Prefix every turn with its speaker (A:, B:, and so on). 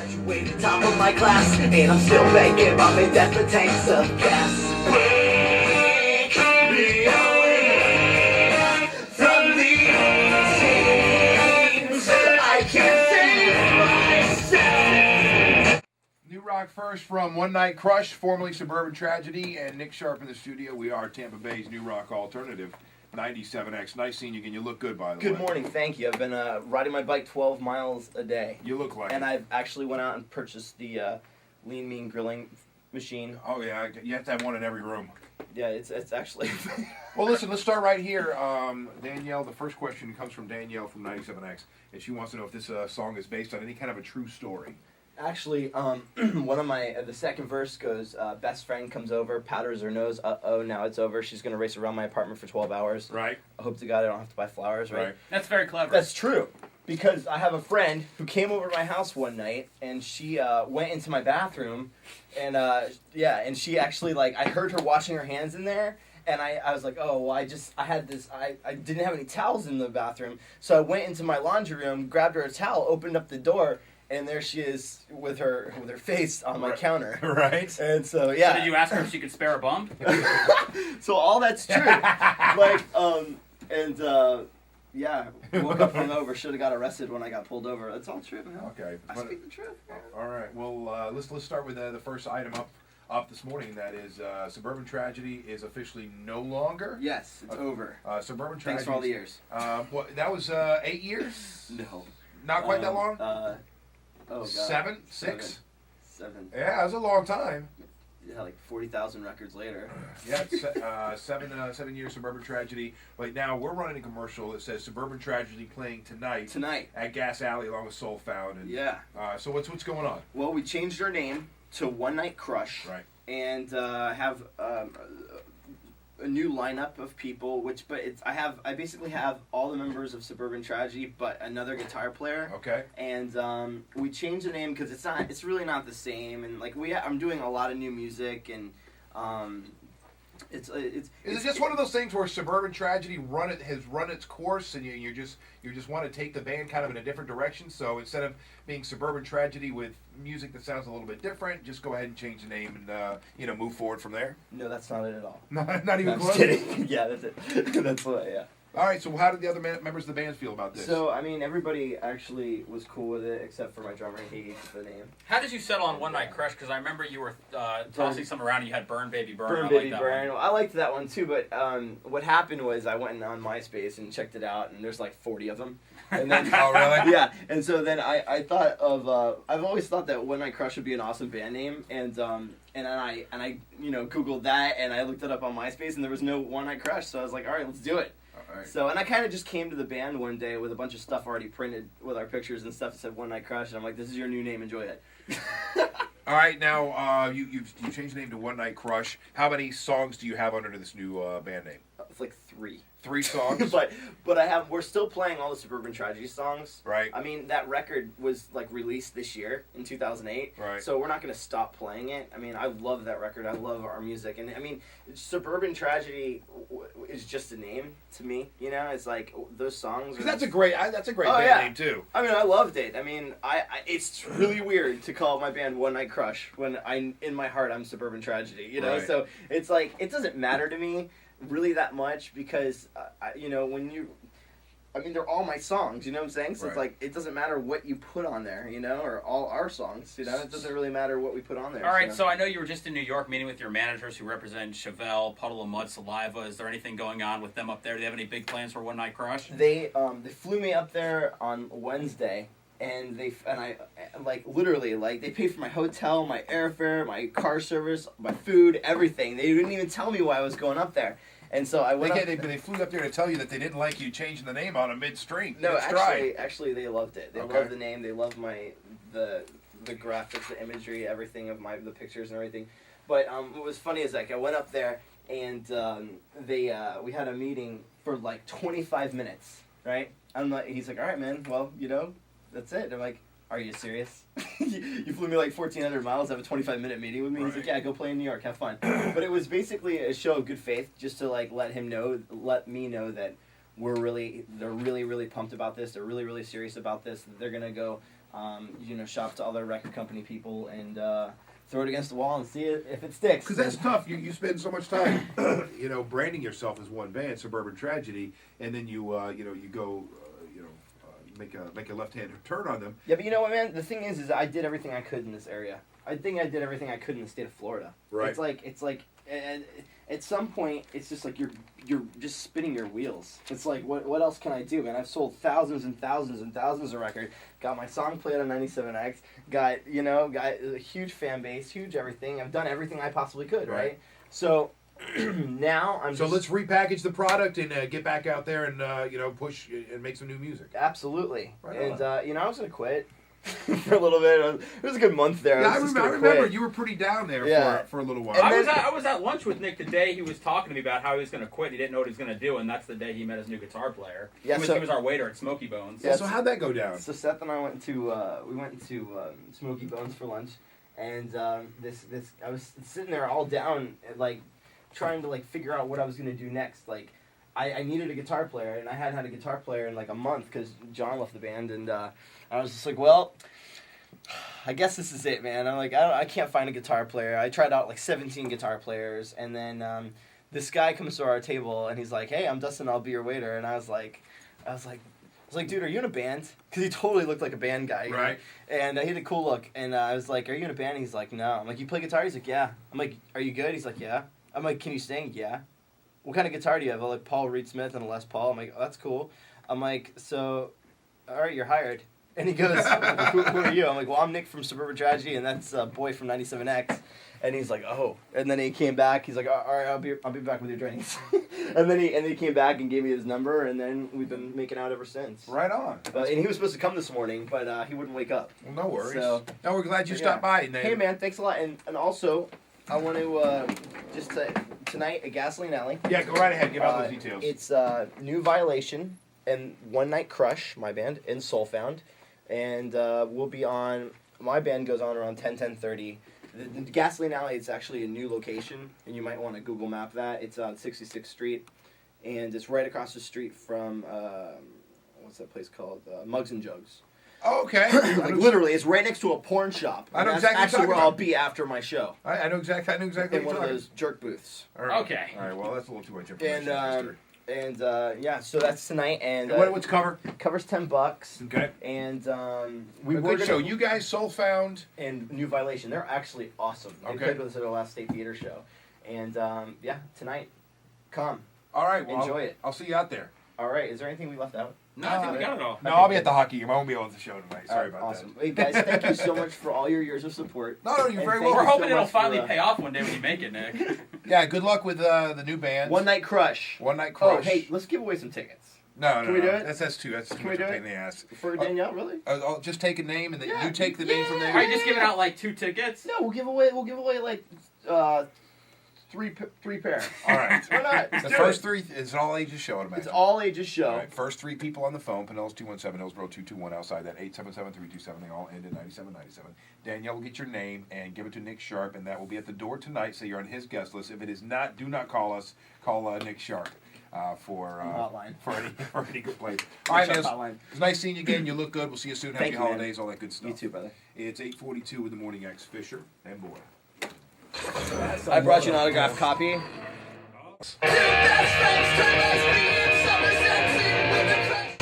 A: Graduated top of my class, and I'm still begging my death for tanks of gas. Wake me away from these teams. I can't save myself.
B: New rock first from One Night Crush, formerly Suburban Tragedy, and Nick Sharp in the studio. We are Tampa Bay's new rock alternative, 97X. Nice seeing you again. You look good, by the way.
C: Good morning, thank you. I've been riding my bike 12 miles a day.
B: You look like
C: And
B: it.
C: I've actually went out and purchased the Lean Mean grilling machine.
B: Oh, yeah. You have to have one in every room.
C: Yeah, it's actually...
B: Well, listen, let's start right here. Danielle, the first question comes from Danielle from 97X, and she wants to know if this song is based on any kind of a true story.
C: Actually, one of my the second verse goes, best friend comes over, powders her nose, uh-oh, now it's over. She's going to race around my apartment for 12 hours.
B: Right.
C: I hope to God I don't have to buy flowers, right?
D: That's very clever.
C: That's true. Because I have a friend who came over to my house one night, and she went into my bathroom, and and she actually, like, I heard her washing her hands in there, and I was like, oh, well, I didn't have any towels in the bathroom, so I went into my laundry room, grabbed her a towel, opened up the door, and there she is with her face on my counter.
B: Right.
C: And so, yeah.
D: So did you ask her if she could spare a bump?
C: So all that's true. Yeah, woke up hungover, should have got arrested when I got pulled over. That's all true, man.
B: Okay.
C: I speak the truth.
B: All right. Well, let's start with the first item up this morning. That is Suburban Tragedy is officially no longer.
C: Yes, it's over.
B: Suburban Tragedy.
C: Thanks for all the years.
B: That was 8 years.
C: No.
B: Not quite that long.
C: Oh God.
B: 7, 6.
C: 7.
B: Yeah, it was a long time.
C: Yeah, like 40,000 records later.
B: Yeah, 7 years Suburban Tragedy. Right now, we're running a commercial that says Suburban Tragedy playing tonight at Gas Alley along with Soul Found. And,
C: yeah.
B: So what's going on?
C: Well, we changed our name to One Night Crush.
B: Right.
C: And have a new lineup of people, I basically have all the members of Suburban Tragedy, but another guitar player.
B: Okay.
C: And we changed the name because it's really not the same, and like I'm doing a lot of new music, and Is it
B: just one of those things where Suburban Tragedy has run its course, and you just want to take the band kind of in a different direction? So instead of being Suburban Tragedy with music that sounds a little bit different, just go ahead and change the name and move forward from there.
C: No, that's not it at all.
B: Not even close.
C: I'm just kidding. Yeah, that's it. That's what. Yeah.
B: All right, so how did the other members of the band feel about this?
C: So, I mean, everybody actually was cool with it, except for my drummer. He hates the name.
D: How did you settle on One Night Crush? Because I remember you were tossing some around and you had Burn Baby Burn.
C: Burn Baby Burn. I liked that one too, but what happened was I went on MySpace and checked it out, and there's like 40 of them. And then,
B: oh, really?
C: Yeah, and so then I thought of, I've always thought that One Night Crush would be an awesome band name, and I Googled that, and I looked it up on MySpace, and there was no One Night Crush, so I was like, all right, let's do it.
B: Right.
C: So, and I kind of just came to the band one day with a bunch of stuff already printed with our pictures and stuff that said One Night Crush, and I'm like, this is your new name, enjoy it.
B: All right, now you've changed the name to One Night Crush. How many songs do you have under this new band name?
C: It's like 3.
B: 3 songs?
C: but we're still playing all the Suburban Tragedy songs.
B: Right.
C: I mean, that record was like released this year in 2008.
B: Right.
C: So we're not going to stop playing it. I mean, I love that record. I love our music. And I mean, Suburban Tragedy is just a name to me, you know? It's like those songs.
B: That's a great band name too.
C: I mean, I loved it. I mean, it's really weird to call my band One Night Crush when in my heart I'm Suburban Tragedy, you know?
B: Right.
C: So it's like, it doesn't matter to me really that much because, they're all my songs, you know what I'm saying? So
B: right.
C: It's like, it doesn't matter what you put on there, you know, or all our songs, you know? It doesn't really matter what we put on there.
D: All right, so I know you were just in New York meeting with your managers who represent Chevelle, Puddle of Mud, Saliva. Is there anything going on with them up there? Do they have any big plans for One Night Crush?
C: They flew me up there on Wednesday, and I literally they paid for my hotel, my airfare, my car service, my food, everything. They didn't even tell me why I was going up there. And so I went
B: They flew up there to tell you that they didn't like you changing the name on a midstream.
C: No, actually they loved it. They loved the name. They loved the graphics, the imagery, everything of the pictures and everything. But what was funny is I went up there and we had a meeting for like 25 minutes, right? He's like, all right, man. Well, that's it. And I'm like, are you serious? You flew me like 1,400 miles to have a 25-minute meeting with me? He's like, yeah, go play in New York, have fun. But it was basically a show of good faith, just to let me know that they're really, really pumped about this. They're really, really serious about this. They're gonna go shop to other record company people and throw it against the wall and see if it sticks.
B: Because that's tough. You spend so much time, branding yourself as one band, Suburban Tragedy, and then you go, make a left-hand turn on them.
C: Yeah, but you know what, man? The thing is I did everything I could in this area. I think I did everything I could in the state of Florida.
B: Right.
C: It's like, and at some point, it's just like you're just spinning your wheels. It's like, what else can I do, man? I've sold thousands and thousands and thousands of records. Got my song played on 97X. Got a huge fan base, huge everything. I've done everything I possibly could, right? So now I'm.
B: So let's repackage the product and get back out there and push and make some new music.
C: Absolutely.
B: Right
C: and
B: on.
C: I was gonna quit. For a little bit. It was a good month there.
B: Yeah, I remember
C: quit.
B: you were pretty down there
C: Yeah.
B: for a little while.
C: And
D: I was at lunch with Nick the day he was talking to me about how he was going to quit. He didn't know what he was going to do, and that's the day he met his new guitar player.
C: Yeah,
D: he was our waiter at Smoky Bones.
C: Yeah,
B: So how'd that go down?
C: So Seth and I went to Smoky Bones for lunch, and I was sitting there all down, like trying to figure out what I was gonna do next. Like, I needed a guitar player, and I hadn't had a guitar player in like a month because John left the band, and I was just like, well, I guess this is it, man. I'm like, I can't find a guitar player. I tried out like 17 guitar players, and then this guy comes to our table, and he's like, hey, I'm Dustin, I'll be your waiter, and I was like, dude, are you in a band? Because he totally looked like a band guy. You know?
B: Right.
C: And he had a cool look. And I was like, are you in a band? And he's like, no. I'm like, you play guitar? He's like, yeah. I'm like, are you good? He's like, yeah. I'm like, can you sing? Yeah. What kind of guitar do you have? I'm like, Paul Reed Smith and a Les Paul. I'm like, oh, that's cool. I'm like, so, all right, you're hired. And he goes, who are you? I'm like, well, I'm Nick from Suburban Tragedy, and that's Boy from 97X. And he's like, oh. And then he came back. He's like, all right, I'll be back with your drinks. and then he came back and gave me his number, and then we've been making out ever since.
B: Right on.
C: And he was supposed to come this morning, but he wouldn't wake up.
B: Well, no worries.
C: So,
B: no, we're glad you stopped by. And
C: hey, man, thanks a lot. And also, I want to just tonight at Gasoline Alley.
B: Yeah, go right ahead. Give out those details.
C: It's New Violation and One Night Crush, my band, and Soulfound. And we'll be on, my band goes on around 10:30. The Gasoline Alley is actually a new location, and you might want to Google map that. It's on 66th Street, and it's right across the street from, what's that place called? Mugs and Jugs.
B: Oh, okay.
C: Like literally, it's right next to a porn shop.
B: I know
C: And
B: exactly
C: that's
B: what
C: actually
B: you're
C: where
B: talking
C: I'll
B: about.
C: be after my show.
B: I know exactly
C: In
B: what
C: one
B: you're
C: of
B: talking.
C: those jerk booths.
B: All right.
C: Okay.
B: All right, well, that's a little too much information.
C: And yeah, so that's tonight. And
B: what's cover?
C: Covers $10.
B: Okay.
C: And
B: We're good show. You guys, Soulfound.
C: And New Violation. They're actually awesome. They
B: Okay.
C: played with us at our last State Theater show. And yeah, tonight, come.
B: All right. Well,
C: Enjoy it.
B: I'll see you out there.
C: All right. Is there anything we left out?
D: No, I think we got it all.
B: No, I'll be at the hockey game. I won't be on the show tonight. Sorry about
C: awesome.
B: that.
C: Hey, guys, thank you so much for all your years of support.
B: No, you're
C: And
B: very
C: thank
B: welcome.
D: We're
C: you
D: hoping
C: so
D: it'll
C: much for,
D: finally pay off one day when you make it, Nick.
B: Yeah, good luck with the new band.
C: One Night Crush.
B: One Night Crush.
C: Oh, hey, let's give away some tickets.
B: No,
C: Can we do it?
B: That's too. That's too
C: Can we
B: much
C: do
B: of a
C: it?
B: pain in the ass.
C: For Danielle, really?
B: I'll just take a name and then
C: Yeah.
B: you take the name from there.
D: Are you just giving out like 2 tickets?
C: No, we'll give away like three pair.
B: All right.
C: Why not? Let's
B: The
C: do
B: first
C: it.
B: three, it's an all ages show, I'd imagine.
C: It's all ages show.
B: All right, first 3 people on the phone, Pinellas 217, Hillsborough 221, outside that 877-327, they all end in 9797. Danielle will get your name and give it to Nick Sharp, and that will be at the door tonight, so you're on his guest list. If it is not, do not call us. Call Nick Sharp for any good place. All right,
C: Nick
B: man.
C: Sharp hotline.
B: It's nice seeing you again. You look good. We'll see you soon. Happy
C: Thank you, man.
B: holidays, all that good stuff.
C: You too, brother.
B: It's 8:42 with the Morning X. Fisher and Boy.
C: I brought you an autographed copy.
A: Two best friends turn lesbian.